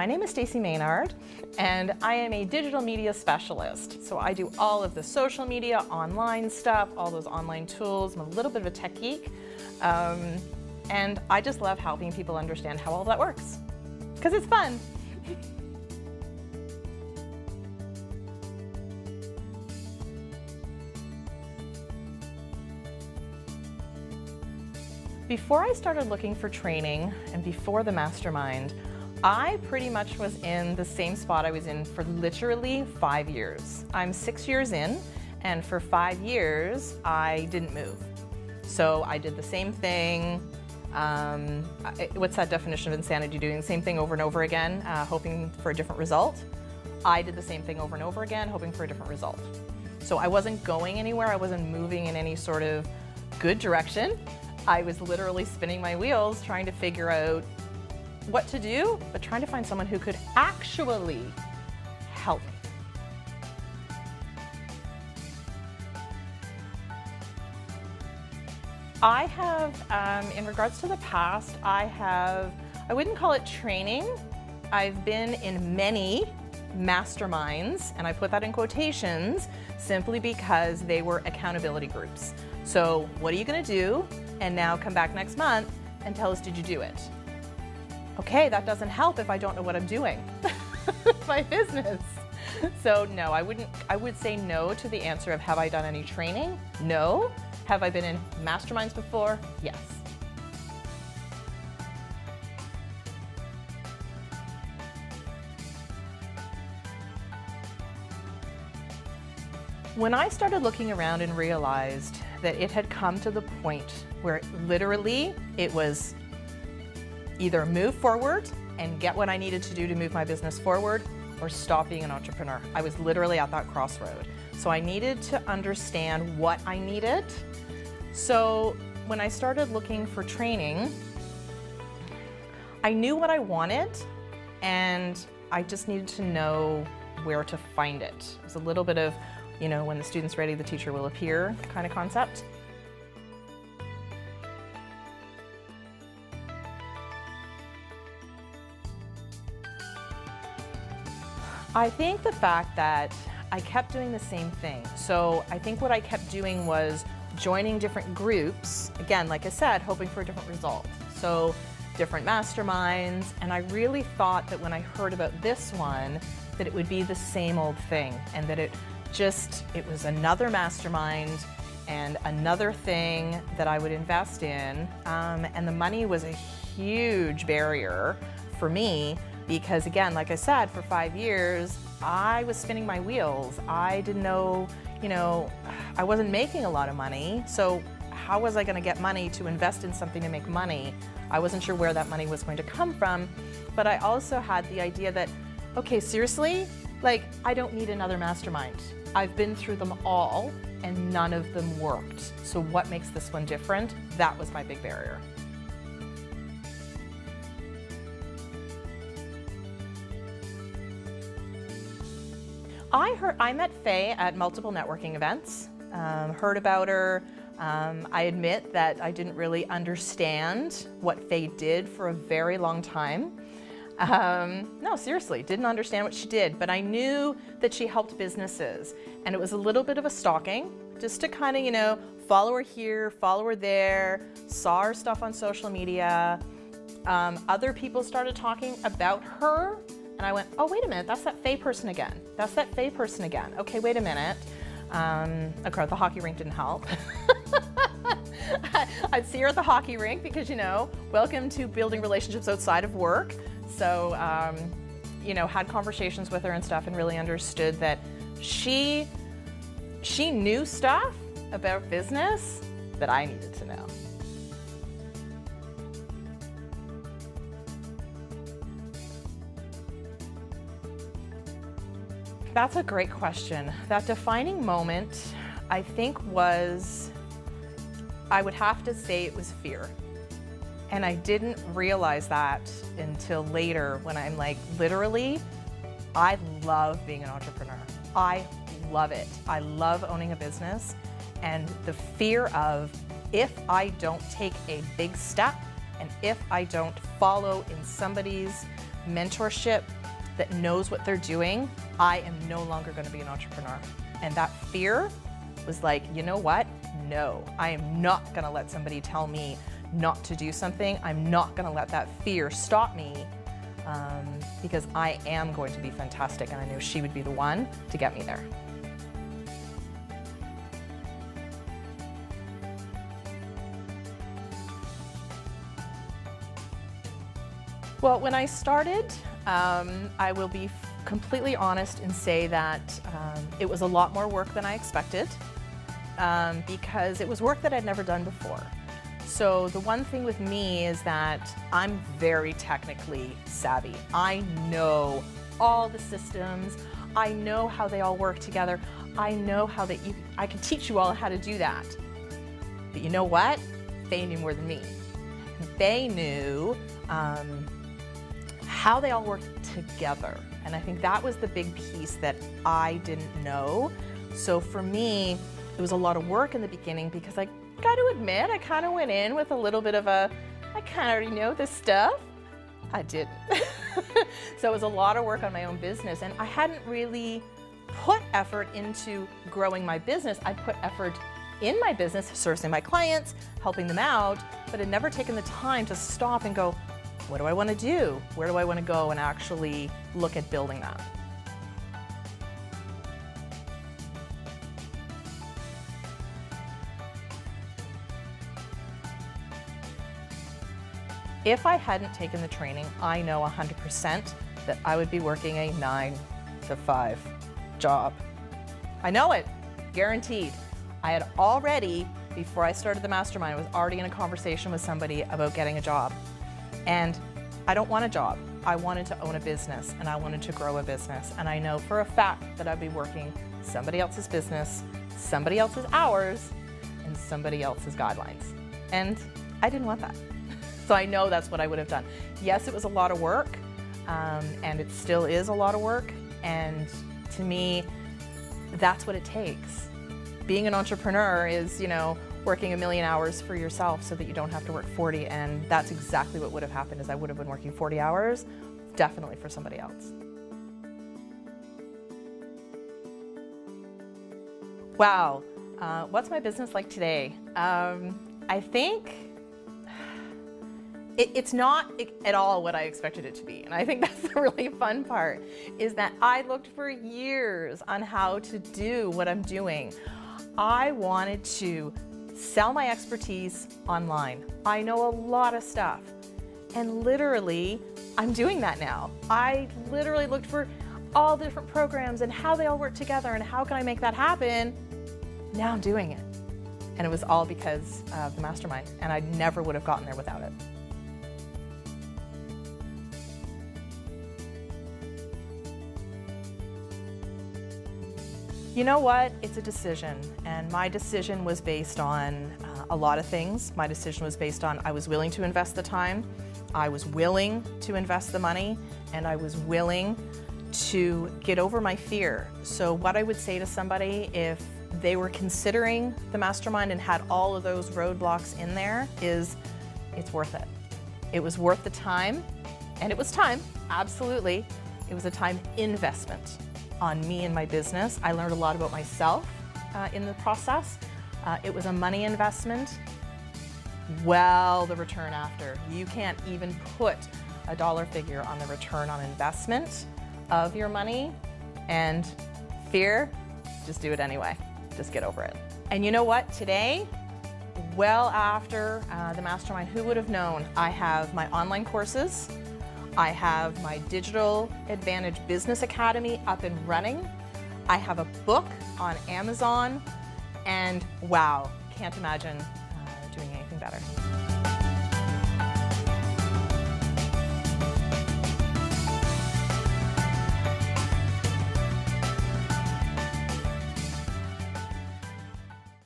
My name is Stacy Maynard, and I am a digital media specialist. So I do all of the social media, online stuff, all those online tools. I'm a little bit of a tech geek, and I just love helping people understand how all that works, because it's fun. Before I started looking for training and before the Mastermind, I pretty much was in the same spot I was in for literally 5 years. I'm 6 years in, and for 5 years, I didn't move. So I did the same thing. What's that definition of insanity? Doing the same thing over and over again, hoping for a different result. I did the same thing over and over again, hoping for a different result. So I wasn't going anywhere. I wasn't moving in any sort of good direction. I was literally spinning my wheels trying to figure out what to do, but trying to find someone who could actually help me. I have, in regards to the past, I wouldn't call it training. I've been in many masterminds, and I put that in quotations simply because they were accountability groups. So what are you gonna do? And now come back next month and tell us, did you do it? Okay, that doesn't help if I don't know what I'm doing. My business. So no, I would say no to the answer of have I done any training? No. Have I been in masterminds before? Yes. When I started looking around and realized that it had come to the point where literally it was either move forward and get what I needed to do to move my business forward, or stop being an entrepreneur. I was literally at that crossroad. So I needed to understand what I needed. So when I started looking for training, I knew what I wanted, and I just needed to know where to find it. It was a little bit of, you know, when the student's ready, the teacher will appear kind of concept. I think the fact that I kept doing the same thing. So I think what I kept doing was joining different groups, again, like I said, hoping for a different result. So different masterminds, and I really thought that when I heard about this one, that it would be the same old thing, and that it was another mastermind and another thing that I would invest in, and the money was a huge barrier for me because, again, like I said, for 5 years, I was spinning my wheels. I didn't know, I wasn't making a lot of money, so how was I going to get money to invest in something to make money? I wasn't sure where that money was going to come from, but I also had the idea that, okay, seriously, I don't need another mastermind. I've been through them all and none of them worked. So what makes this one different? That was my big barrier. I met Faye at multiple networking events, heard about her. I admit that I didn't really understand what Faye did for a very long time. No, seriously, didn't understand what she did, but I knew that she helped businesses, and it was a little bit of a stalking, just to kind of, follow her here, follow her there, saw her stuff on social media. Other people started talking about her, and I went, oh, wait a minute, that's that Faye person again. That's that Faye person again. Okay, wait a minute. Of course, the hockey rink didn't help. I'd see her at the hockey rink because, welcome to building relationships outside of work. So, had conversations with her and stuff, and really understood that she knew stuff about business that I needed to know. That's a great question. That defining moment, I think, I would have to say it was fear. And I didn't realize that until later when I'm literally, I love being an entrepreneur. I love it. I love owning a business. And the fear of, if I don't take a big step, and if I don't follow in somebody's mentorship, that knows what they're doing, I am no longer going to be an entrepreneur. And that fear was like, you know what? No, I am not going to let somebody tell me not to do something. I'm not going to let that fear stop me, because I am going to be fantastic, and I knew she would be the one to get me there. Well, when I started, I will be completely honest and say that it was a lot more work than I expected, because it was work that I'd never done before. So the one thing with me is that I'm very technically savvy. I know all the systems. I know how they all work together. I know how I can teach you all how to do that. But you know what? They knew more than me. They knew how they all worked together. And I think that was the big piece that I didn't know. So for me, it was a lot of work in the beginning, because I got to admit, I kind of went in with a little bit of I kind of already know this stuff. I didn't. So it was a lot of work on my own business, and I hadn't really put effort into growing my business. I put effort in my business, servicing my clients, helping them out, but had never taken the time to stop and go, what do I want to do? Where do I want to go, and actually look at building that? If I hadn't taken the training, I know 100% that I would be working a 9-to-5 job. I know it, guaranteed. I had already, before I started the Mastermind, I was already in a conversation with somebody about getting a job. And I don't want a job. I wanted to own a business, and I wanted to grow a business. And I know for a fact that I'd be working somebody else's business, somebody else's hours, and somebody else's guidelines. And I didn't want that. So I know that's what I would have done. Yes, it was a lot of work, and it still is a lot of work. And to me, that's what it takes. Being an entrepreneur is, working 1,000,000 hours for yourself so that you don't have to work 40. And that's exactly what would have happened, is I would have been working 40 hours, definitely for somebody else. Wow, what's my business like today? I think it's not at all what I expected it to be. And I think that's the really fun part, is that I looked for years on how to do what I'm doing. I wanted to sell my expertise online. I know a lot of stuff. And literally, I'm doing that now. I literally looked for all the different programs and how they all work together and how can I make that happen. Now I'm doing it. And it was all because of the Mastermind. And I never would have gotten there without it. You know what? It's a decision, and my decision was based on a lot of things. My decision was based on I was willing to invest the time, I was willing to invest the money, and I was willing to get over my fear. So what I would say to somebody if they were considering the Mastermind and had all of those roadblocks in there is, it's worth it. It was worth the time, and it was time, absolutely. It was a time investment on me and my business. I learned a lot about myself in the process. It was a money investment. Well, the return after. You can't even put a dollar figure on the return on investment of your money. And fear, just do it anyway. Just get over it. And you know what? Today, well after the Mastermind, who would have known? I have my online courses. I have my Digital Advantage Business Academy up and running. I have a book on Amazon, and wow, can't imagine doing anything better.